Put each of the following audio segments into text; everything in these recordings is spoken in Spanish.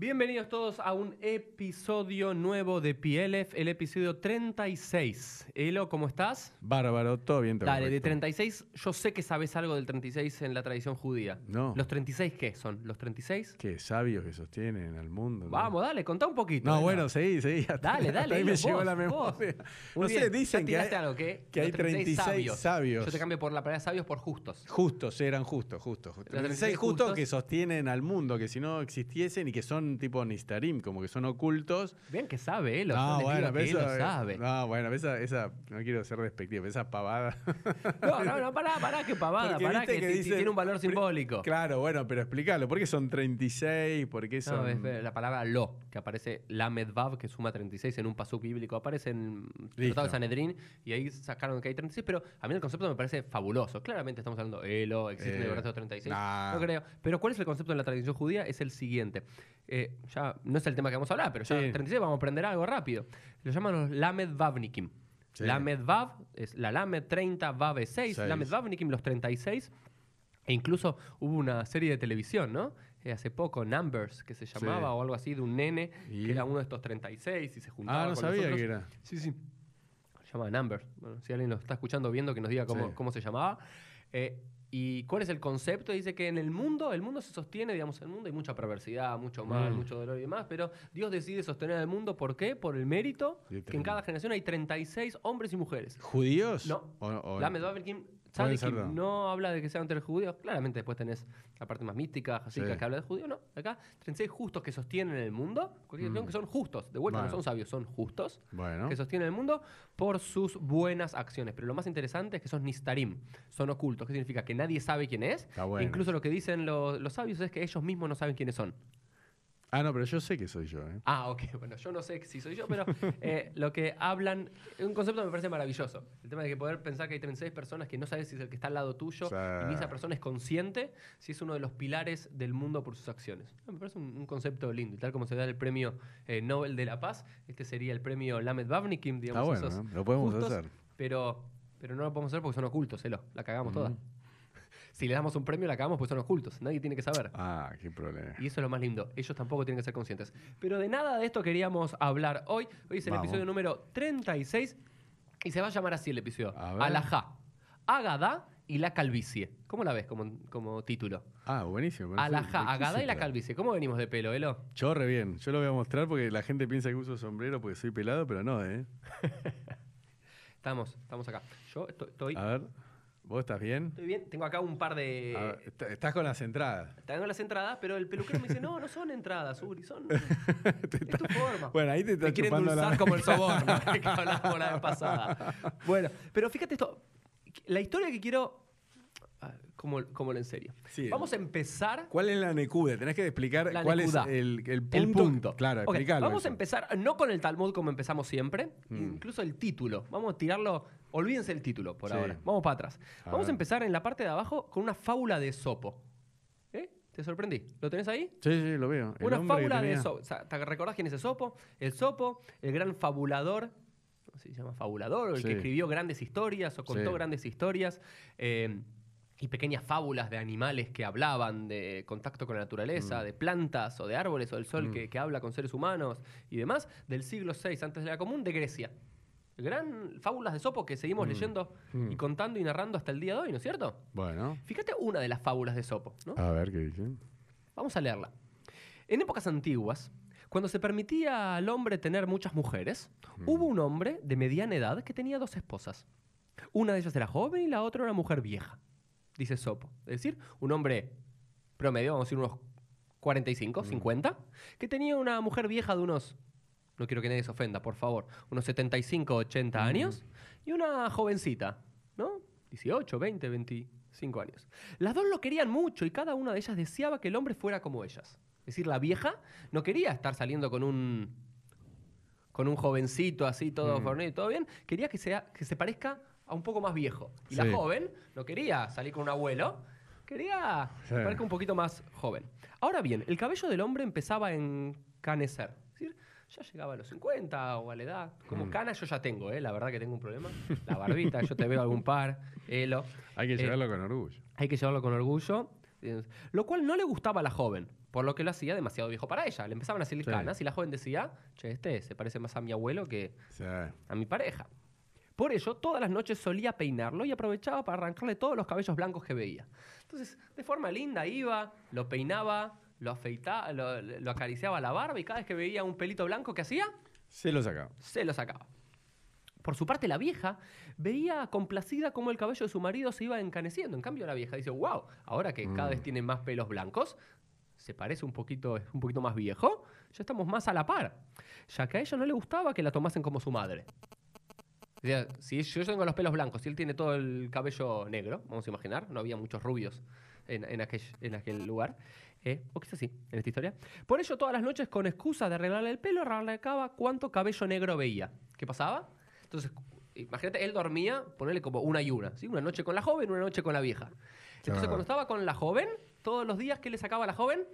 Bienvenidos todos a un episodio nuevo de PLF, el episodio 36. Elo, ¿cómo estás? Bárbaro, todo bien. Dale, de correcto. 36, yo sé que sabes algo del 36 en la tradición judía. No. ¿Los 36 qué son? ¿Los 36? Qué sabios que sostienen al mundo. ¿no? Vamos, dale, contá un poquito. No, Elo. bueno, seguí. Dale, Hasta ahí Elo, me llegó vos, la vos. memoria. Muy No sé, bien. dicen Ya que tiraste hay, algo, que hay los 36 sabios. Yo te cambio por la palabra sabios por justos. Justos, eran justos. 36 justos justos que sostienen al mundo, que si no existiesen y que son tipo Nistarim, como que son ocultos. Vean que sabe, Elo. No, yo les bueno, digo que pero Elo sabe. No, bueno, esa, no quiero ser despectivo, esa pavada. No, pará, que pavada, Porque pará, viste que dicen- tiene un valor simbólico. Claro, bueno, pero explícalo. ¿Por qué son 36? ¿Por qué son...? No, es la palabra lo, que aparece Lamed Vav, que suma 36 en un pasuk bíblico, aparece en el Tratado de Sanedrín, y ahí sacaron que hay 36, pero a mí el concepto me parece fabuloso. Claramente estamos hablando de Elo, existen de verdad los 36, nah. no creo. Pero ¿cuál es el concepto en la tradición judía? Es el siguiente. Ya no es el tema que vamos a hablar, pero ya Sí. en 36 vamos a aprender algo rápido. Lo llaman los Lamed Vavnikim. Sí. Lamed Vav es la Lamed 30, Vav es 6, Lamed Vavnikim los 36. E incluso hubo una serie de televisión, ¿no? Hace poco, Numbers, que se llamaba, Sí. o algo así, de un nene ¿Y? que era uno de estos 36 y se juntaba Ah, no con sabía nosotros. que era. Sí. Se llamaba Numbers. Bueno, si alguien lo está escuchando o viendo, que nos diga Sí. cómo se llamaba. ¿Y cuál es el concepto? Dice que en el mundo se sostiene, digamos, el mundo hay mucha perversidad, mucho mal, mucho dolor y demás, pero Dios decide sostener el mundo, ¿por qué? Por el mérito Sí, que en cada generación hay 36 hombres y mujeres. ¿Judíos? No. O- La Medvavikim Pueden ser Tzadikim dos. no habla de que sean entre judíos. Claramente después tenés la parte más mística, así Sí. que habla de judío. No, acá 36 justos que sostienen el mundo. Que son justos. De vuelta, Bueno. no son sabios, son justos. Bueno. Que sostienen el mundo por sus buenas acciones. Pero lo más interesante es que son nistarim, son ocultos. ¿Qué significa? Que nadie sabe quién es. Está bueno. Incluso lo que dicen los sabios es que ellos mismos no saben quiénes son. Ah, no, pero yo sé que soy yo, ¿eh? Ah, ok, bueno, yo no sé si soy yo, pero lo que hablan, un concepto que me parece maravilloso. El tema de que poder pensar que hay 36 personas que no sabes si es el que está al lado tuyo O sea, y ni esa persona es consciente si es uno de los pilares del mundo por sus acciones. Me parece un concepto lindo. Y tal como se da el premio Nobel de la Paz, este sería el premio Lamed Vavnikim, digamos. Está bueno, esos ¿no? Lo podemos justos, hacer. pero no lo podemos hacer porque son ocultos, Elo. La cagamos toda. Si le damos un premio, la cagamos porque son ocultos. Nadie tiene que saber. Ah, qué problema. Y eso es lo más lindo. Ellos tampoco tienen que ser conscientes. Pero de nada de esto queríamos hablar hoy. Hoy es el Vamos. episodio número 36 y se va a llamar así el episodio. A ver. Alajá, Agadá y la calvicie. ¿Cómo la ves como título? Ah, buenísimo. pero Alajá, ¿de qué Agadá se y la trata? calvicie. ¿Cómo venimos de pelo, Elo? Yo re bien. Yo lo voy a mostrar porque la gente piensa que uso sombrero porque soy pelado, pero no, ¿eh? Estamos acá. Yo estoy A ver, ¿vos estás bien? bien. Tengo acá un par A ver, de... estás con las entradas. Tengo las entradas, pero el peluquero me dice, no son entradas, Uri, es tu forma. Bueno, ahí te está Me quieren chupando endulzar la... como el soborno que hablamos la vez pasada. Bueno, pero fíjate esto. La historia que quiero... Como lo en serio. Sí. Vamos a empezar... ¿Cuál es la nekuda? Tenés que explicar La cuál nekuda. es el punto. El punto. Claro, Ok, explicarlo. vamos a empezar, no con el Talmud como empezamos siempre, Mm. incluso el título. Vamos a tirarlo... Olvídense el título por Sí. ahora. Vamos para atrás. A Vamos a ver. empezar en la parte de abajo con una fábula de Esopo. ¿Te sorprendí? ¿Lo tenés ahí? Sí, lo veo. El Una hombre que fábula de tenía- Esopo. O sea, ¿te recordás quién es Esopo? El Sopo, el gran fabulador, no sé si se llama fabulador, o el Sí. que escribió grandes historias o contó Sí. grandes historias y pequeñas fábulas de animales que hablaban de contacto con la naturaleza, de plantas o de árboles o del sol que habla con seres humanos y demás, del siglo VI antes de la común de Grecia. Gran fábulas de Esopo que seguimos leyendo y contando y narrando hasta el día de hoy, ¿no es cierto? Bueno, Fíjate una de las fábulas de Esopo, ¿no? a ver qué dicen. Vamos a leerla. En épocas antiguas, cuando se permitía al hombre tener muchas mujeres, hubo un hombre de mediana edad que tenía dos esposas. Una de ellas era joven y la otra una mujer vieja, dice Sopo. Es decir, un hombre promedio, vamos a decir unos 45, 50, que tenía una mujer vieja de unos, no quiero que nadie se ofenda, por favor, unos 75, 80 años, y una jovencita, ¿no? 18, 20, 25 años. Las dos lo querían mucho y cada una de ellas deseaba que el hombre fuera como ellas. Es decir, la vieja no quería estar saliendo con un jovencito así, todo fornido y todo bien. Quería que se parezca a un poco más viejo. Y la Sí. joven no quería salir con un abuelo, quería Sí. que parezca un poquito más joven. Ahora bien, el cabello del hombre empezaba a encanecer. Es decir, ya llegaba a los 50 o a la edad. Como cana yo ya tengo, la verdad que tengo un problema. La barbita, yo te veo algún par, Elo. Hay que llevarlo con orgullo. Hay que llevarlo con orgullo. Lo cual no le gustaba a la joven, por lo que lo hacía demasiado viejo para ella. Le empezaban a salir Sí. canas y la joven decía, che, este se parece más a mi abuelo que O sea, a mi pareja. Por ello, todas las noches solía peinarlo y aprovechaba para arrancarle todos los cabellos blancos que veía. Entonces, de forma linda iba, lo peinaba, lo afeitaba, lo acariciaba la barba y cada vez que veía un pelito blanco, ¿qué hacía? se lo sacaba. Se lo sacaba. Por su parte, la vieja veía complacida cómo el cabello de su marido se iba encaneciendo. En cambio, la vieja dice, wow, ahora que cada vez tiene más pelos blancos, se parece un poquito más viejo, ya estamos más a la par. Ya que a ella no le gustaba que la tomasen como su madre. O sea, si yo tengo los pelos blancos y él tiene todo el cabello negro, vamos a imaginar, no había muchos rubios en aquel lugar, o quizás sí, en esta historia. Por ello, todas las noches, con excusa de arreglarle el pelo, arrancaba cuánto cabello negro veía. ¿Qué pasaba? Entonces, imagínate, él dormía, ponerle como una y una, ¿sí? Una noche con la joven, una noche con la vieja. Entonces, Claro. cuando estaba con la joven, todos los días, ¿qué le sacaba a la joven?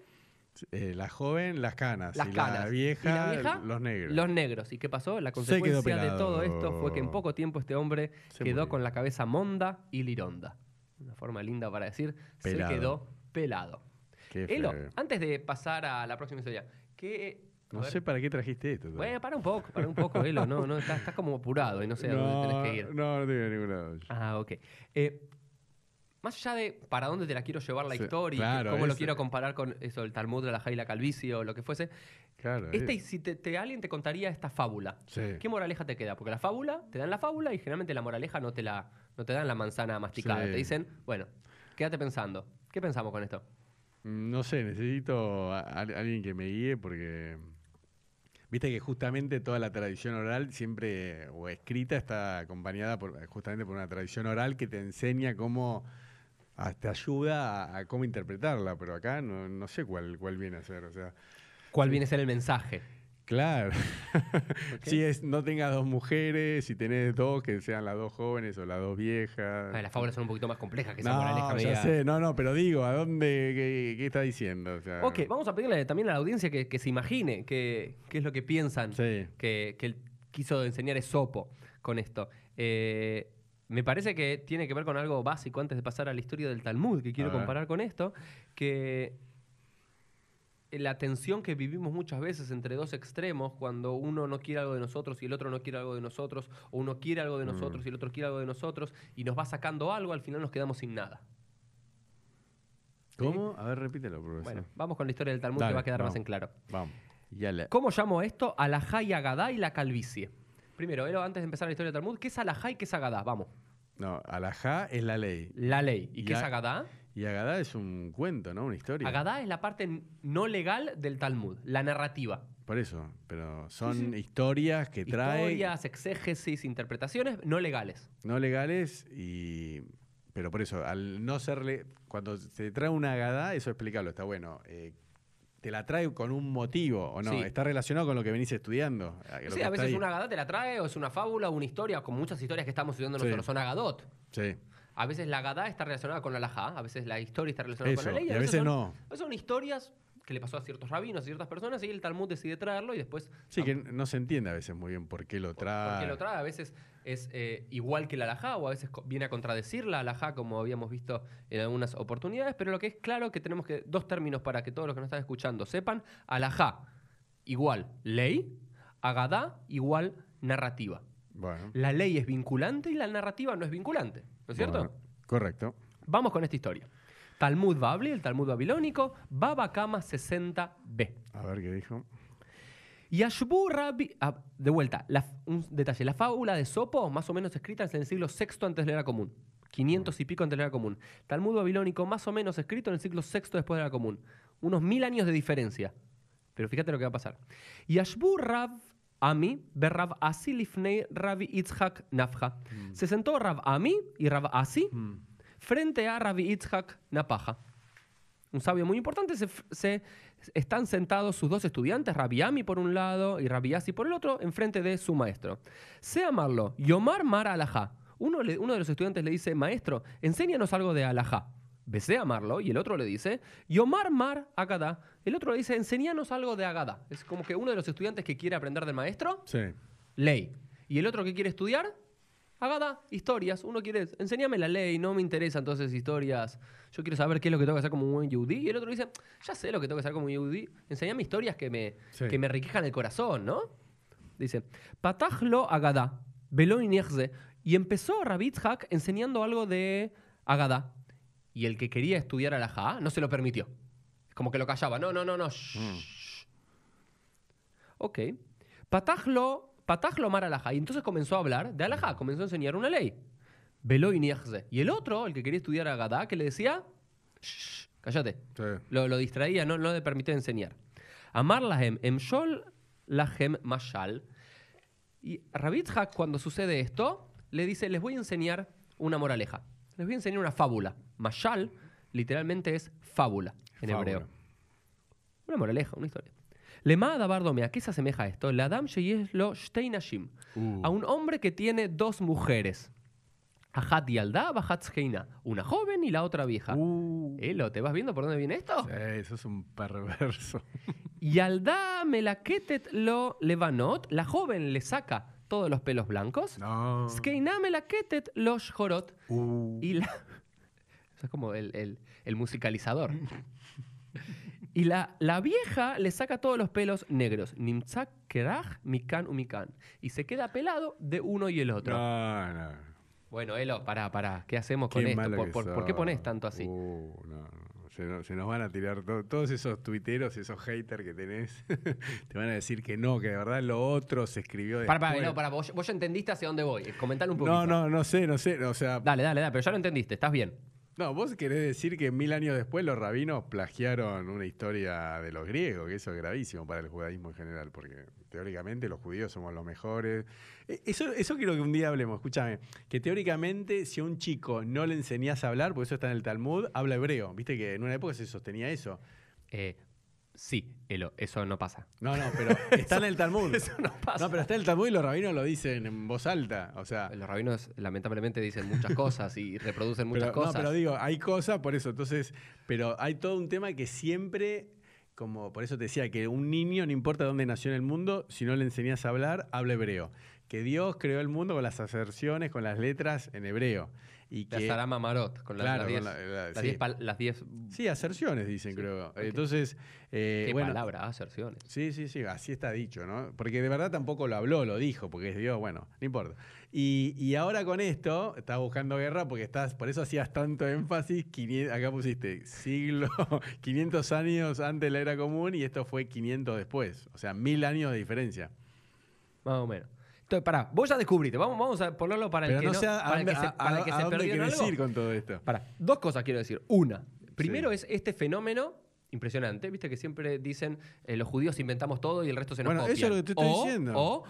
La joven, las canas. Las y canas. La vieja, ¿Y la vieja? los negros. Los negros. ¿Y qué pasó? La Se quedó consecuencia de pelado. todo esto fue que en poco tiempo este hombre Se quedó murió. con la cabeza monda y lironda. Una forma linda para decir, Pelado. se quedó pelado. Qué Elo, feo. antes de pasar a la próxima historia, ¿qué...? a No ver. sé para qué trajiste esto. Bueno, para un poco, Elo. No, estás como apurado y no sé a dónde tenés que ir. No tengo ningún lado. Ah, ok. Más allá de para dónde te la quiero llevar la Sí, historia, y claro, cómo lo eso. quiero comparar con eso, el Talmud, la Alajá y la calvicie o lo que fuese, Claro. si alguien te contaría esta fábula, Sí. ¿qué moraleja te queda? Porque la fábula, te dan la fábula y generalmente la moraleja no te dan la manzana masticada. Sí. Te dicen, bueno, quédate pensando. ¿Qué pensamos con esto? No sé, necesito alguien que me guíe porque viste que justamente toda la tradición oral siempre o escrita está acompañada justamente por una tradición oral que te enseña cómo te ayuda a cómo interpretarla, pero acá no sé cuál viene a ser, o sea, ¿Cuál viene a ser el mensaje? claro. Ok. Si no tengas dos mujeres, si tenés dos, que sean las dos jóvenes o las dos viejas. Las fábulas son un poquito más complejas que esa No, moraleja ya media. sé, pero digo, ¿a dónde, qué está diciendo? O sea, Ok, vamos a pedirle también a la audiencia que se imagine qué es lo que piensan Sí. que él quiso enseñar Esopo con esto. Me parece que tiene que ver con algo básico antes de pasar a la historia del Talmud, que quiero A ver. comparar con esto, que la tensión que vivimos muchas veces entre dos extremos, cuando uno no quiere algo de nosotros y el otro no quiere algo de nosotros, o uno quiere algo de nosotros y el otro quiere algo de nosotros, y nos va sacando algo, al final nos quedamos sin nada. ¿Cómo? A ver, repítelo, profesor. Bueno, vamos con la historia del Talmud que Dale, va a quedar más vamos. en claro. Vamos. Ya la... ¿Cómo llamo esto? Alajá y Agadá y la calvicie. Primero, Elo, antes de empezar la historia del Talmud, ¿qué es Alajá y qué es Agadá? Vamos. No, alajá es la ley. La ley. ¿Y qué Y es a- Agadá? Y Agadá es un cuento, ¿no? Una historia. Agadá es la parte no legal del Talmud, la narrativa. Por eso, pero son Sí, sí. historias que traen Historias, exégesis, interpretaciones no legales. no legales pero por eso, al no serle cuando se trae una Agadá, eso explicarlo, está bueno. ¿Te la trae con un motivo o no? Sí. ¿Está relacionado con lo que venís estudiando? Lo Sí, que a está veces ahí. una Agadá te la trae, o es una fábula, o una historia, como muchas historias que estamos estudiando Sí. nosotros, son Agadot. Sí, A veces la Agadá está relacionada con la Alajá, a veces la historia está relacionada eso. con la ley. Y a veces son, no. a veces son historias que le pasó a ciertos rabinos, a ciertas personas, y el Talmud decide traerlo y después... Sí, que no se entiende a veces muy bien por qué lo trae. Porque lo trae, a veces es igual que la alajá, o a veces viene a contradecir la alajá, como habíamos visto en algunas oportunidades, pero lo que es claro que tenemos que dos términos para que todos los que nos están escuchando sepan: alajá igual ley, agadá igual narrativa. Bueno. La ley es vinculante y la narrativa no es vinculante, ¿no es cierto? Bueno, correcto. Vamos con esta historia. Talmud Babli, el Talmud babilónico, Baba Kama 60b. A ver qué dijo. Yashbu Rabbi. De vuelta, un detalle. La fábula de Sopo, más o menos escrita en el siglo VI antes de la era común. 500 y pico antes de la era común. Talmud babilónico, más o menos escrito en el siglo VI después de la era común. Unos 1000 años de diferencia. Pero fíjate lo que va a pasar. Yashbu Rab Ami berrab Asi lifnei Rabbi Yitzhak Nafja. Se sentó Rab Ami y Rab Asi frente a Rabbi Yitzhak Napaja. Un sabio muy importante, están sentados sus dos estudiantes, Rabbi Ami por un lado y Rabbi Asi por el otro, enfrente de su maestro. Sé amarlo, Yomar Mar Alajá. Uno de los estudiantes le dice: maestro, enséñanos algo de Alajá. Besé amarlo, y el otro le dice: Yomar Mar Agadá. El otro le dice: enséñanos algo de Agadá. Es como que uno de los estudiantes que quiere aprender del maestro, Sí. ley. Y el otro que quiere estudiar, Agada, historias. Uno quiere, enséñame la ley, no me interesan entonces historias. Yo quiero saber qué es lo que tengo que hacer como un buen yudí. Y el otro dice, ya sé lo que tengo que hacer como un yudí. Enséñame historias que me enriquejan el corazón, ¿no? Dice, Patajlo Agada, Velo Inierze. Y empezó Rabbi Yitzhak enseñando algo de Agada. Y el que quería estudiar alajá no se lo permitió. Como que lo callaba. No. Ok. Patajlo Mar alajá. Y entonces comenzó a hablar de alajá. Comenzó a enseñar una ley. Velo Inierze. Y el otro, el que quería estudiar Agada, que le decía, cállate. Sí. Lo distraía, no le permitía enseñar. Amar lahem emshol lahem mashal. Y Rabbi Yitzhak, cuando sucede esto, le dice, les voy a enseñar una moraleja. Les voy a enseñar una fábula. Mashal, literalmente es fábula en hebreo. Una moraleja, una historia. Lema davar domea, ¿a qué se asemeja esto? La Adam sheyeshlo shtei nashim. A un hombre que tiene dos mujeres. Ahat yalda, bahat zheina. Una joven y la otra vieja. Elo, ¿te vas viendo por dónde viene esto? Sí, eso es un perverso. Yalda melaketet lo levanot. La joven le saca todos los pelos blancos. No. Zkeina melaketet lo shorot. Y la... Eso es como el musicalizador. Y la vieja le saca todos los pelos negros. Nimtzak kerach mikan umikan. Y se queda pelado de uno y el otro. No. Bueno, Elo, pará. ¿Qué hacemos con Qué esto? malo que ¿Por qué sos. pones tanto así? No. Se nos van a tirar todos esos tuiteros, esos haters que tenés. Te van a decir que no, que de verdad lo otro se escribió después. Pará, vos ya entendiste hacia dónde voy. Comentalo un poquito. No sé. O sea, Dale, pero ya lo entendiste, estás bien. no, vos querés decir que 1000 años después los rabinos plagiaron una historia de los griegos, que eso es gravísimo para el judaísmo en general, porque teóricamente los judíos somos los mejores. Eso quiero que un día hablemos, escúchame, que teóricamente si a un chico no le enseñás a hablar, porque eso está en el Talmud, habla hebreo. Viste que en una época se sostenía eso. Sí, Elo, eso no pasa. No, pero está en el Talmud. Eso no pasa. No, pero está en el Talmud y los rabinos lo dicen en voz alta. O sea, Los rabinos lamentablemente dicen muchas cosas y reproducen muchas cosas. No, pero digo, hay cosas por eso. Entonces, pero hay todo un tema que siempre, como por eso te decía, que un niño, no importa dónde nació en el mundo, si no le enseñás a hablar, habla hebreo. Que Dios creó el mundo con las aserciones, con las letras en hebreo. Y que, la Sarama Marot, con claro, las 10. Sí, aserciones dicen, creo. Okay. Entonces, qué palabra, aserciones. Sí, así está dicho, ¿no? Porque de verdad tampoco lo habló, lo dijo, porque es Dios, bueno, no importa. Y ahora con esto, estás buscando guerra porque por eso hacías tanto énfasis, acá pusiste 500 años antes de la era común y esto fue 500 después. O sea, 1000 años de diferencia. Más o menos. Entonces, pará, vos ya descubriste. Vamos a ponerlo para el que no... Para que se dónde perdió querés ir con todo esto. Dos cosas quiero decir. Una, primero es este fenómeno impresionante. Viste que siempre dicen los judíos inventamos todo y el resto se nos copia. Eso es lo que te estoy diciendo.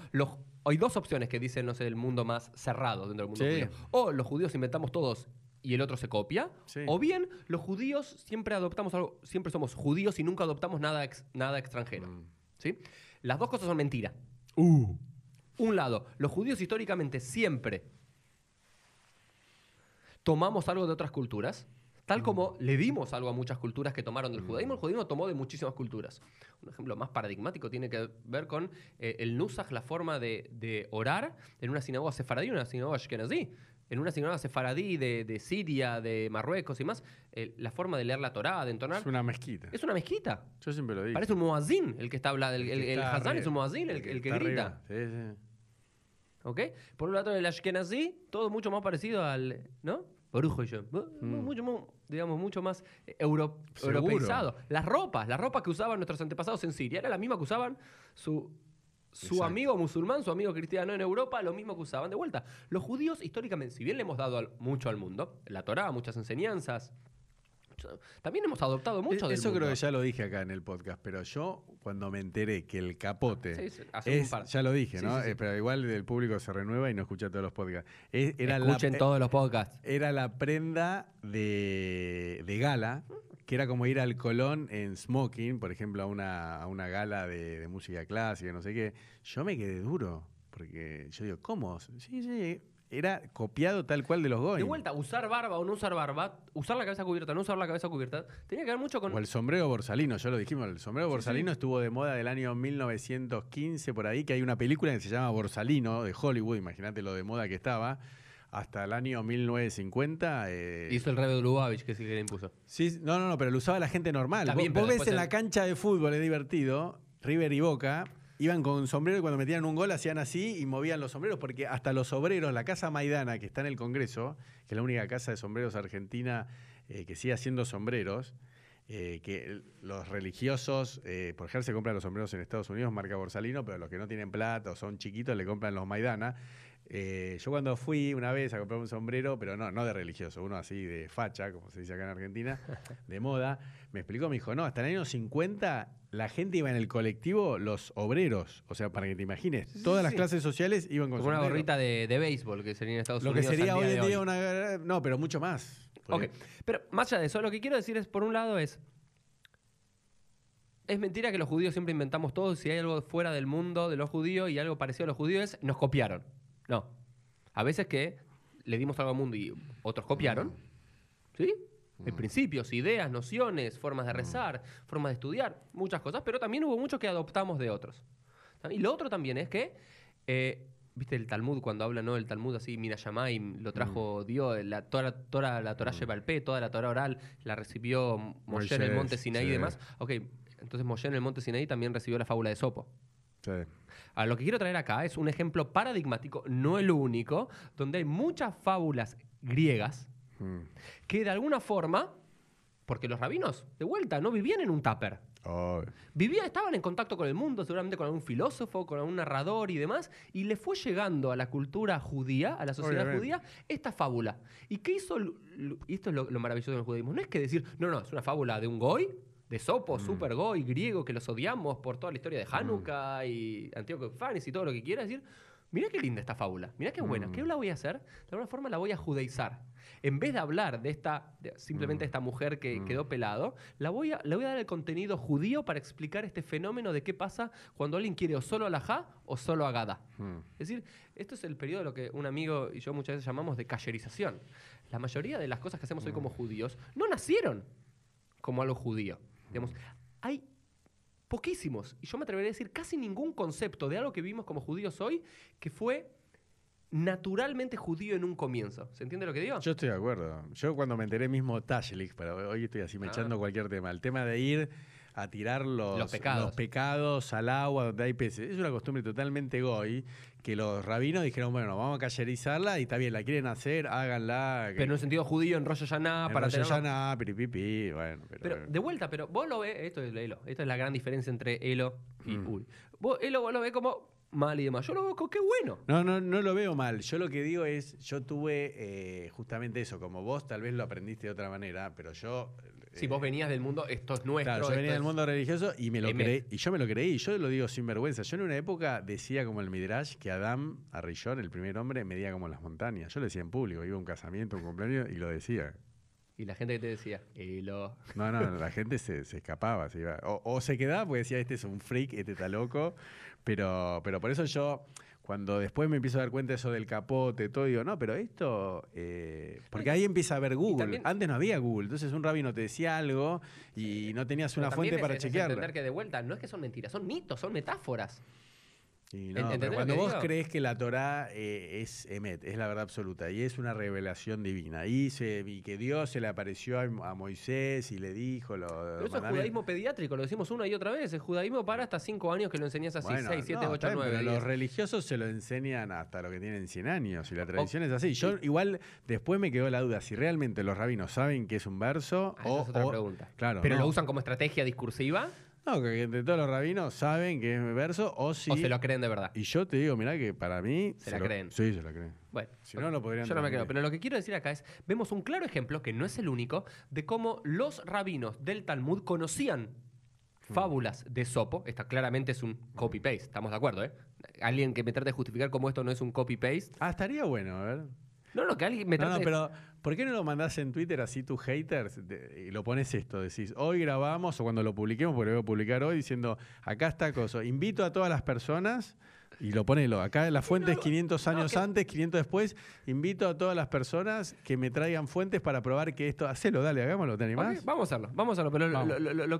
Hay dos opciones que dicen, no sé, el mundo más cerrado dentro del mundo judío. O los judíos inventamos todos y el otro se copia. Sí. O bien, los judíos siempre adoptamos algo, siempre somos judíos y nunca adoptamos nada extranjero. ¿Sí? Las dos cosas son mentiras. Un lado, los judíos históricamente siempre tomamos algo de otras culturas, tal como le dimos algo a muchas culturas que tomaron del judaísmo. El judaísmo tomó de muchísimas culturas. Un ejemplo más paradigmático tiene que ver con el nusach, la forma de orar en una sinagoga sefaradí y una sinagoga ashkenazí. En una sinagoga sefaradí de Siria, de Marruecos y más, la forma de leer la Torá, de entonar... Es una mezquita. Es una mezquita. Yo siempre lo digo. Parece un muazzin el que está hablando. El hazán es un muazzin, el que grita. Sí. ¿Ok? Por un lado, el ashkenazí, todo mucho más parecido al... ¿No? Baruch Hashem. Mucho más europeizado. Las ropas que usaban nuestros antepasados en Siria era la misma que usaban su amigo musulmán, su amigo cristiano en Europa, lo mismo que usaban. De vuelta, los judíos históricamente, si bien le hemos dado mucho al mundo, la Torá, muchas enseñanzas, también hemos adoptado mucho del Eso mundo. creo que ya lo dije acá en el podcast, pero yo cuando me enteré que el capote ya lo dije, ¿no? Sí. Pero igual el público se renueva y no escucha todos los podcasts. Escuchen todos los podcasts. Era la prenda de gala, que era como ir al Colón en smoking, por ejemplo, a una gala de música clásica, no sé qué. Yo me quedé duro, porque yo digo, ¿cómo? Sí, era copiado tal cual de los De Goin. vuelta, usar barba o no usar barba, usar la cabeza cubierta o no usar la cabeza cubierta, tenía que ver mucho con... O el sombrero borsalino, ya lo dijimos, el sombrero borsalino estuvo de moda del año 1915 por ahí, que hay una película que se llama Borsalino de Hollywood, imagínate lo de moda que estaba, hasta el año 1950. Hizo el Rebe de Lubavitch, que sí que le impuso. Sí, no, pero lo usaba la gente normal. También, Vos pero ves después en la cancha de fútbol, es divertido, River y Boca iban con sombrero y cuando metían un gol hacían así y movían los sombreros, porque hasta los obreros, la Casa Maidana, que está en el Congreso, que es la única casa de sombreros argentina que sigue haciendo sombreros, que los religiosos, por ejemplo, se compran los sombreros en Estados Unidos, marca Borsalino, pero los que no tienen plata o son chiquitos le compran los Maidana. Yo cuando fui una vez a comprar un sombrero, pero no de religioso, uno así de facha, como se dice acá en Argentina, de moda, me dijo, no, hasta el año 50 la gente iba en el colectivo, los obreros, o sea, para que te imagines, todas las clases sociales iban con como una sombrero. gorrita de béisbol que sería en Estados Lo Unidos. que sería al hoy día en de día una... No, pero mucho más. Ok, pero más allá de eso, lo que quiero decir es, por un lado es mentira que los judíos siempre inventamos todo, si hay algo fuera del mundo de los judíos y algo parecido a los judíos, nos copiaron. No. A veces que le dimos algo al mundo y otros copiaron, ¿sí? Principios, ideas, nociones, formas de rezar, formas de estudiar, muchas cosas, pero también hubo mucho que adoptamos de otros. Y lo otro también es que, viste el Talmud, cuando habla, ¿no? El Talmud así, Mina Shamayim, lo trajo Dios, toda la Torah lleva el P, toda la Torah oral la recibió Moshe en el monte Sinaí y demás. Ok, entonces Moshe en el monte Sinaí también recibió la fábula de Sopo. Sí. Ahora, lo que quiero traer acá es un ejemplo paradigmático, no el único, donde hay muchas fábulas griegas que de alguna forma, porque los rabinos, de vuelta, no vivían en un tupper. Oh. Estaban en contacto con el mundo, seguramente con algún filósofo, con algún narrador y demás, y le fue llegando a la cultura judía, a la sociedad judía, esta fábula. ¿Y qué hizo? Y esto es lo maravilloso del judaísmo. No es que decir, no, es una fábula de un goy, de Sopo, super goy, griego, que los odiamos por toda la historia de Hanukkah y Antíoco Epífanes y todo lo que quiera decir. Mirá qué linda esta fábula, mirá qué buena. ¿Qué la voy a hacer? De alguna forma la voy a judaizar. En vez de hablar de simplemente esta mujer que quedó pelado, le voy a dar el contenido judío para explicar este fenómeno de qué pasa cuando alguien quiere o solo alajá o solo agada. Es decir, esto es el periodo de lo que un amigo y yo muchas veces llamamos de kasherización. La mayoría de las cosas que hacemos hoy como judíos no nacieron como algo judío. Digamos, hay poquísimos, y yo me atrevería a decir casi ningún concepto de algo que vivimos como judíos hoy que fue naturalmente judío en un comienzo. ¿Se entiende lo que digo? Yo estoy de acuerdo. Yo cuando me enteré mismo Tashlich, pero hoy estoy así me echando cualquier tema. El tema de ir a tirar los pecados al agua donde hay peces. Es una costumbre totalmente goy que los rabinos dijeron, bueno, vamos a cayerizarla y está bien, la quieren hacer, háganla. Pero en un sentido judío, en Rosh Hashanah, para tenerlo... Rosh Hashanah, piripipi, bueno. Pero de vuelta, pero vos lo ves, esto es Elo, esta es la gran diferencia entre Elo y Uri. Vos lo ves como mal y demás. Yo lo veo como qué bueno. No lo veo mal. Yo lo que digo es, yo tuve justamente eso, como vos tal vez lo aprendiste de otra manera, pero yo... Si vos venías del mundo, esto es nuestro. Claro, yo venía del mundo religioso y me lo creí. Y yo me lo creí, y yo lo digo sin vergüenza. Yo en una época decía como el Midrash que Adán, Arishon, el primer hombre, medía como las montañas. Yo lo decía en público, iba a un casamiento, un cumpleaños y lo decía. Y la gente que te decía, Elo. No, la gente se escapaba, se iba. O se quedaba porque decía, este es un freak, este está loco. Pero por eso yo, cuando después me empiezo a dar cuenta de eso del capote, todo, digo, no, pero esto... porque ahí empieza a haber Google. También, antes no había Google. Entonces un rabino te decía algo y no tenías una fuente para chequearla. Entender que de vuelta no es que son mentiras, son mitos, son metáforas. Y no, pero cuando vos crees que la Torá es Emet, es la verdad absoluta, y es una revelación divina, y que Dios se le apareció a Moisés y le dijo... Pero eso es judaísmo pediátrico, lo decimos una y otra vez, el judaísmo para hasta 5 años que lo enseñás así, 6, 7, 8, 9. Pero los religiosos se lo enseñan hasta lo que tienen 100 años, y la tradición es así. Yo igual después me quedó la duda si realmente los rabinos saben que es un verso esa es otra pregunta. Claro, ¿pero lo usan como estrategia discursiva? No, que entre todos los rabinos saben que es verso o si... O se lo creen de verdad. Y yo te digo, mirá que para mí... ¿Se la creen? Sí, se la creen. Bueno. Si no, lo podrían... Yo no me creo. Pero lo que quiero decir acá es, vemos un claro ejemplo, que no es el único, de cómo los rabinos del Talmud conocían fábulas de Sopo. Esta claramente es un copy-paste, estamos de acuerdo, ¿eh? Alguien que me trate de justificar cómo esto no es un copy-paste. Estaría bueno, a ver... No, que alguien me trate... No, pero ¿por qué no lo mandás en Twitter así tus haters y lo pones esto? Decís, hoy grabamos, o cuando lo publiquemos, porque lo voy a publicar hoy, diciendo, acá está acoso. Invito a todas las personas Y lo pone, acá la fuente es 500 no, años antes, 500 después. Invito a todas las personas que me traigan fuentes para probar que esto... Hacelo, dale, hagámoslo, ¿te animás? Ok, vamos a hacerlo. Pero Vamos.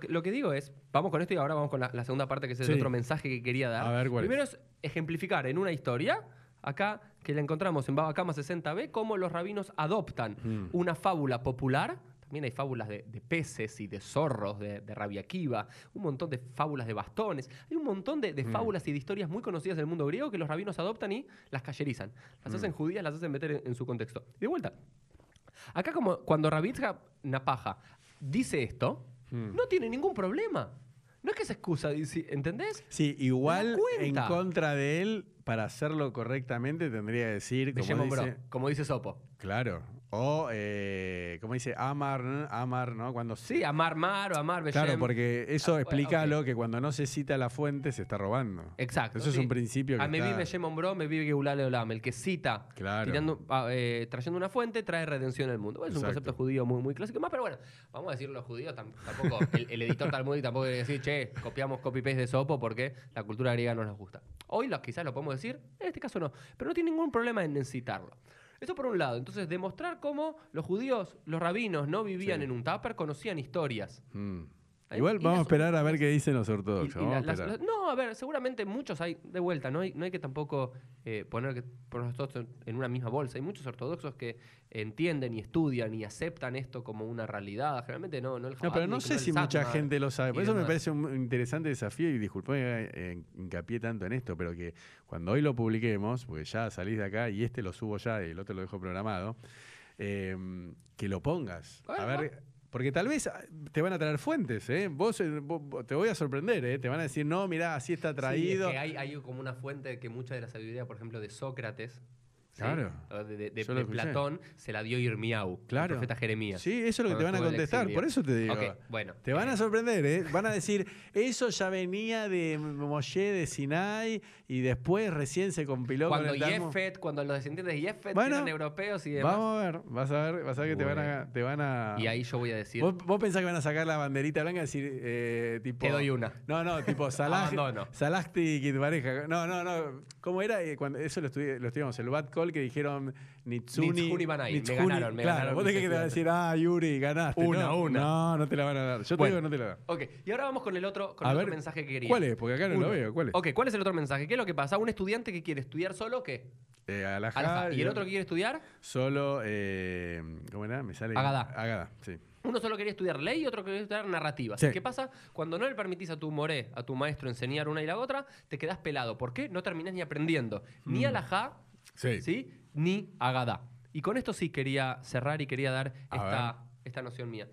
lo que digo es, vamos con esto y ahora vamos con la segunda parte, que es el Sí. otro mensaje que quería dar. A ver, ¿cuál Primero es ejemplificar en una historia, acá que la encontramos en Baba Kama 60b, cómo los rabinos adoptan una fábula popular. También hay fábulas de peces y de zorros, de Rabbi Akiva, un montón de fábulas de bastones. Hay un montón de fábulas y de historias muy conocidas del mundo griego que los rabinos adoptan y las cayerizan. Las hacen judías, las hacen meter en su contexto. Y de vuelta, acá como cuando Rabbi Yitzhak Napaja dice esto, no tiene ningún problema. No es que se excusa, ¿entendés? Sí, igual Me da en cuenta. contra de él, para hacerlo correctamente, tendría que decir, De como Shimon dice... Bro, como dice Sopo. Claro. O, como dice, Amar, ¿no? Cuando Sí, Amar Mar o Amar Beshem. Claro, porque eso explica ok. lo que cuando no se cita la fuente se está robando. Exacto. Eso es sí. un principio que Me está... vive Shemon Bro, me vive Geulah Leolam. El que cita, Claro. trayendo una fuente, trae redención al mundo. Es un Exacto. concepto judío muy, muy clásico. Más, pero bueno, vamos a decirlo los judíos. Tampoco, el editor talmudico tampoco quiere decir, che, copiamos copy-paste de Sopo porque la cultura griega no nos gusta. Hoy quizás lo podemos decir, en este caso no. Pero no tiene ningún problema en citarlo. Eso por un lado. Entonces, demostrar cómo los judíos, los rabinos, no vivían Sí. en un tupper, conocían historias. Igual Y vamos a las- esperar a ver qué dicen los ortodoxos. y Vamos a esperar. no, a ver, seguramente muchos hay, de vuelta, no hay que tampoco poner todos en una misma bolsa. Hay muchos ortodoxos que entienden y estudian y aceptan esto como una realidad. Generalmente no el No, Chabad, pero ni no el sé si mucha Satmar gente lo sabe. Por y eso me demás. parece un interesante desafío y disculpame hincapié tanto en esto, pero que cuando hoy lo publiquemos, porque ya salís de acá y lo subo ya y el otro lo dejo programado, que lo pongas. A Bueno. ver, porque tal vez te van a traer fuentes, ¿eh? Vos te voy a sorprender, ¿eh? Te van a decir, no, mirá, así está traído. Sí, es que hay como una fuente que mucha de la sabiduría, por ejemplo, de Sócrates, ¿sí? Claro. O de Yo lo escuché. Platón, se la dio Irmiau, Claro. el profeta Jeremías. Sí, eso es lo que te van a Cuando estuvo en el contestar. exilio. Por eso te digo. Ok, bueno. Te van a sorprender, ¿eh? Van a decir, eso ya venía de Moshe de Sinai y después recién se compiló Cuando con el Talmud. Yefet, cuando los descendientes de Yefet Bueno, eran europeos y demás. Vamos a ver, vas a ver que te van a... Y ahí yo voy a decir, ¿Vos pensás que van a sacar la banderita blanca y decir, tipo... te doy una. No, tipo Abandono. Salahti Kitvareja. No. ¿Cómo era? Cuando eso lo estudiamos, el Bad Call que dijeron Nitzhuni Banai. Me Nitzhuni. ganaron, me Claro, ganaron vos mis tenés que te van a decir, Yuri, ganaste. Una. No te la van a dar. Yo te Bueno. digo que no te la dan. Ok, y ahora vamos con el otro A ver, mensaje que quería. ¿Cuál es? Porque acá no lo Uno. veo. ¿Cuál es? Ok, ¿cuál es el otro mensaje? ¿Qué es lo que pasa? Un estudiante que quiere estudiar solo, ¿qué? Alajá, Alajá. ¿Y el otro que quiere estudiar? Solo, ¿cómo era? Me sale... Agadá, sí. Uno solo quería estudiar ley y otro quería estudiar narrativa. Sí. ¿Qué pasa? Cuando no le permitís a tu moré, a tu maestro, enseñar una y la otra, te quedás pelado. ¿Por qué? No terminás ni aprendiendo. Ni alajá, Sí. ¿sí? Ni agadá. Y con esto sí quería cerrar y quería dar esta noción mía.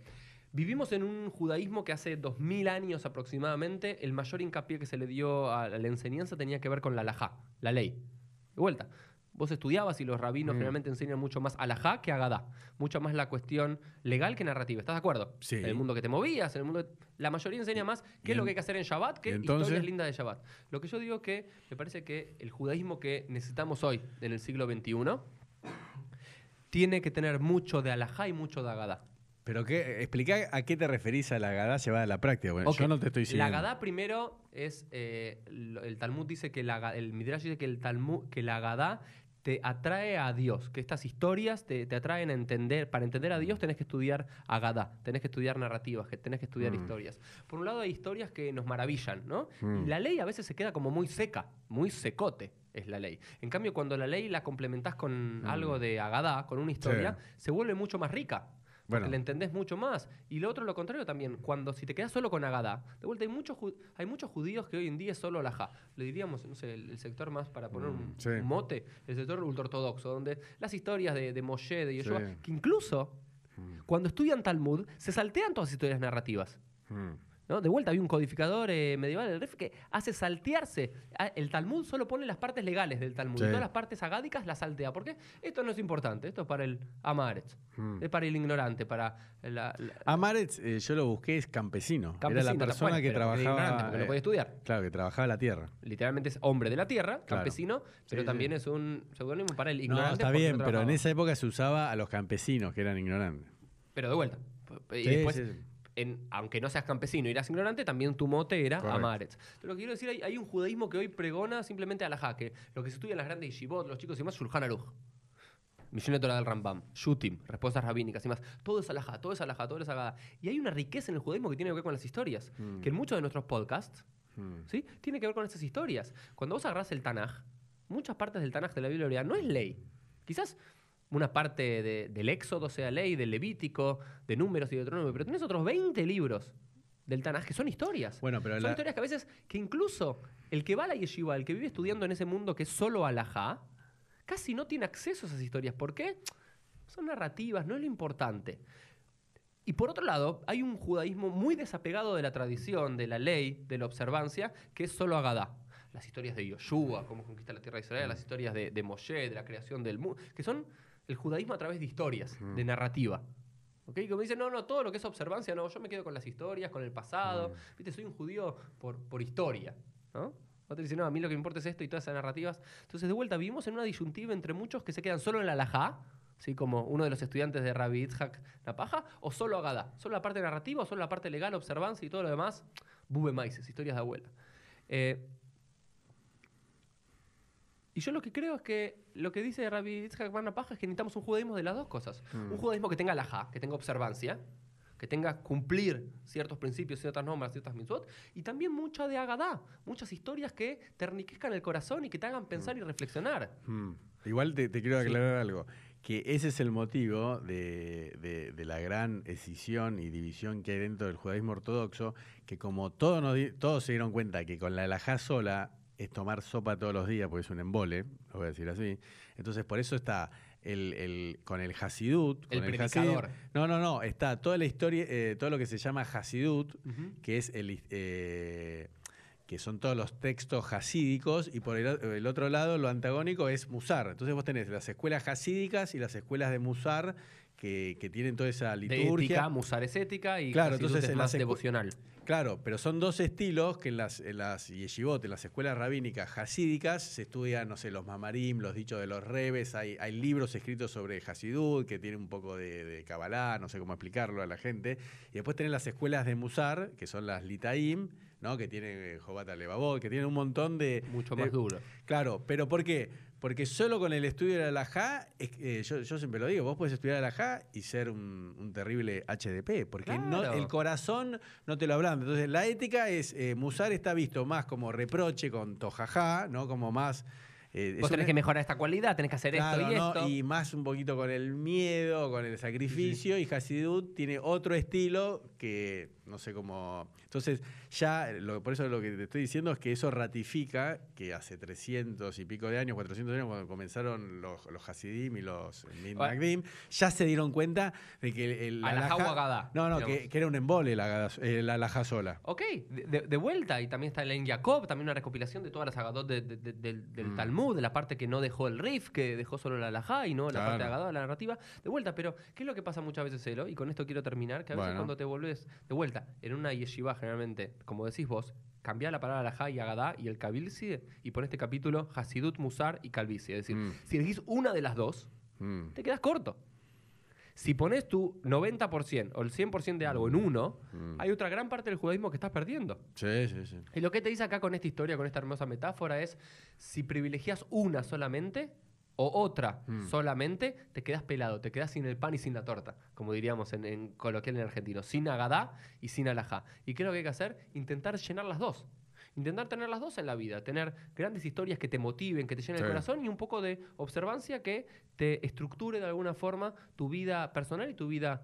Vivimos en un judaísmo que hace 2000 años aproximadamente, el mayor hincapié que se le dio a la enseñanza tenía que ver con la alajá, la ley. De vuelta, vos estudiabas y los rabinos generalmente enseñan mucho más alajá que agadá, mucho más la cuestión legal que narrativa. ¿Estás de acuerdo? Sí. En el mundo que te movías, en el mundo... La mayoría enseña más qué es lo que hay que hacer en Shabbat que entonces? historias lindas de Shabbat. Lo que yo digo que me parece que el judaísmo que necesitamos hoy, en el siglo XXI, tiene que tener mucho de alajá y mucho de agadá. Pero explica a qué te referís a la Agadá llevada a la práctica. Bueno, Ok, yo no te estoy La siguiendo. Agadá primero es, el Talmud dice que el Midrash dice que la Agadá te atrae a Dios, que estas historias te atraen a entender, para entender a Dios tenés que estudiar Agadá, tenés que estudiar narrativas, tenés que estudiar historias. Por un lado hay historias que nos maravillan, ¿no? Y la ley a veces se queda como muy seca, muy secote es la ley. En cambio, cuando la ley la complementás con algo de Agadá, con una historia, se vuelve mucho más rica. Porque Bueno. le entendés mucho más. Y lo otro, lo contrario también, si te quedas solo con Agadá, de vuelta hay muchos judíos que hoy en día es solo alajá. Le diríamos, no sé, el sector más, para poner un mote, el sector ultraortodoxo, donde las historias de Moshe, de Yeshua, Sí. que incluso cuando estudian Talmud, se saltean todas las historias narrativas. ¿No? De vuelta, había un codificador medieval, el Ref, que hace saltearse. El Talmud solo pone las partes legales del Talmud. Sí. Y todas las partes agádicas las saltea. ¿Por qué? Esto no es importante. Esto es para el Amaretz. Es para el ignorante, para Amaretz, yo lo busqué, es campesino. Era la campesino, persona bueno, que pero ignorante, trabajaba... porque no puede estudiar. Claro, que trabajaba la tierra. Literalmente es hombre de la tierra, Claro. campesino, pero Sí, también sí. es un seudónimo para el No, ignorante. está porque bien, no pero en trabajaba. esa época se usaba a los campesinos, que eran ignorantes. Pero de vuelta. Y Sí, después, sí, sí. aunque no seas campesino y eras ignorante, también tu mote era Correcto. Amaretz. Entonces, lo que quiero decir, hay un judaísmo que hoy pregona simplemente alajá, que lo que se estudia en las grandes yeshivot, los chicos y más, Shulchan Aruch. Millones de Torah del Rambam, Shutim, respuestas rabínicas y más. Todo es alajá, todo es alajá, todo es alajá. Y hay una riqueza en el judaísmo que tiene que ver con las historias. Que en muchos de nuestros podcasts, ¿sí? Tiene que ver con estas historias. Cuando vos agarrás el Tanaj, muchas partes del Tanaj de la Biblia no es ley. Quizás una parte del Éxodo sea ley, del Levítico, de Números y de Deuteronomio, pero tenés otros 20 libros del Tanaj que son historias. Bueno, pero son historias que a veces, que incluso el que va a la yeshiva, el que vive estudiando en ese mundo que es solo alajá, casi no tiene acceso a esas historias. ¿Por qué? Son narrativas, no es lo importante. Y por otro lado, hay un judaísmo muy desapegado de la tradición, de la ley, de la observancia, que es solo Agadá. Las historias de Yoshua, cómo conquista la tierra de Israel, las historias de Moshe, de la creación del mundo, que son el judaísmo a través de historias, de narrativa. ¿Ok? Como dicen, no, todo lo que es observancia, no, yo me quedo con las historias, con el pasado. ¿Viste? Soy un judío por historia, ¿no? Otro dice, no, a mí lo que me importa es esto y todas esas narrativas. Entonces, de vuelta, vivimos en una disyuntiva entre muchos que se quedan solo en la alajá, ¿sí? Como uno de los estudiantes de Rabbi Yitzhak Napaja, o solo Agadá. Solo la parte narrativa, o solo la parte legal, observancia y todo lo demás, bube maices, historias de abuela. Y yo lo que creo es que lo que dice Rabbi Yitzhak Napaja es que necesitamos un judaísmo de las dos cosas. Un judaísmo que tenga alajá, que tenga observancia, que tenga cumplir ciertos principios, ciertas normas, ciertas mitzvot, y también mucha de Agadá, muchas historias que te enriquezcan el corazón y que te hagan pensar y reflexionar. Igual te quiero aclarar algo, que ese es el motivo de la gran escisión y división que hay dentro del judaísmo ortodoxo, que como todos se dieron cuenta que con la halajá sola es tomar sopa todos los días, porque es un embole, lo voy a decir así, entonces por eso está con el Hasidut, El con el predicador. No, está toda la historia, todo lo que se llama Hasidut, que es que son todos los textos hasídicos, y por el otro lado, lo antagónico es Musar. Entonces vos tenés las escuelas hasídicas y las escuelas de Musar que tienen toda esa liturgia. De ética, Musar es ética y Claro, Hasidut entonces es más devocional. Claro, pero son dos estilos que en las yeshivot, en las escuelas rabínicas hasídicas, se estudian, no sé, los mamarim, los dichos de los rebes, hay libros escritos sobre Hasidut, que tienen un poco de Kabbalah, no sé cómo explicarlo a la gente. Y después tenés las escuelas de Musar, que son las Litaim, ¿no? Que tienen Jobat Levavot, que tienen un montón de... Mucho más duro. Claro, pero ¿por qué? Porque solo con el estudio de la halajá, yo siempre lo digo, vos podés estudiar la halajá y ser un terrible HDP, porque Claro. el corazón no te lo hablan. Entonces la ética es, Musar está visto más como reproche con tojajá, ¿no? Como más... Vos tenés que mejorar esta cualidad, tenés que hacer claro, esto y ¿no? esto. Y más un poquito con el miedo, con el sacrificio, y Hasidut tiene otro estilo que no sé cómo... Entonces, ya, por eso lo que te estoy diciendo es que eso ratifica que hace 300 y pico de años, 400 años, cuando comenzaron los Hasidim y los Mitnagdim, ya se dieron cuenta de que el Alajá o Agadá, que era un embole la halajá sola. Ok, de vuelta, y también está el En Jacob, también una recopilación de todas las Agadot del Talmud, de la parte que no dejó el Rif, que dejó solo la halajá y no la parte de Agadot, la narrativa. De vuelta, pero ¿qué es lo que pasa muchas veces, Elo? Y con esto quiero terminar, que a veces cuando te volvés de vuelta, en una yeshiva generalmente, como decís vos, cambiá la palabra alajá y Agadá y el Kabilsi y pon este capítulo Hasidut, Musar y Kalbisi. Es decir, si elegís una de las dos, te quedás corto. Si pones tu 90% o el 100% de algo en uno, hay otra gran parte del judaísmo que estás perdiendo. Sí. Y lo que te dice acá con esta historia, con esta hermosa metáfora, es si privilegias una solamente o otra solamente, te quedas pelado, te quedas sin el pan y sin la torta, como diríamos en coloquial en argentino, sin Agadá y sin alajá. ¿Y qué es lo que hay que hacer? Intentar llenar las dos. Intentar tener las dos en la vida, tener grandes historias que te motiven, que te llenen el corazón y un poco de observancia que te estructure de alguna forma tu vida personal y tu vida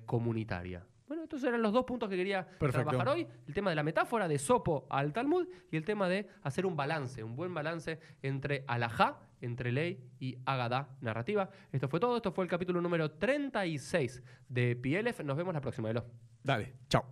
comunitaria. Bueno, estos eran los dos puntos que quería trabajar hoy. El tema de la metáfora de Sopo al Talmud y el tema de hacer un balance, un buen balance entre alajá, entre ley y Agadá narrativa. Esto fue todo. Esto fue el capítulo número 36 de PLF. Nos vemos la próxima, Elo. Dale, chao.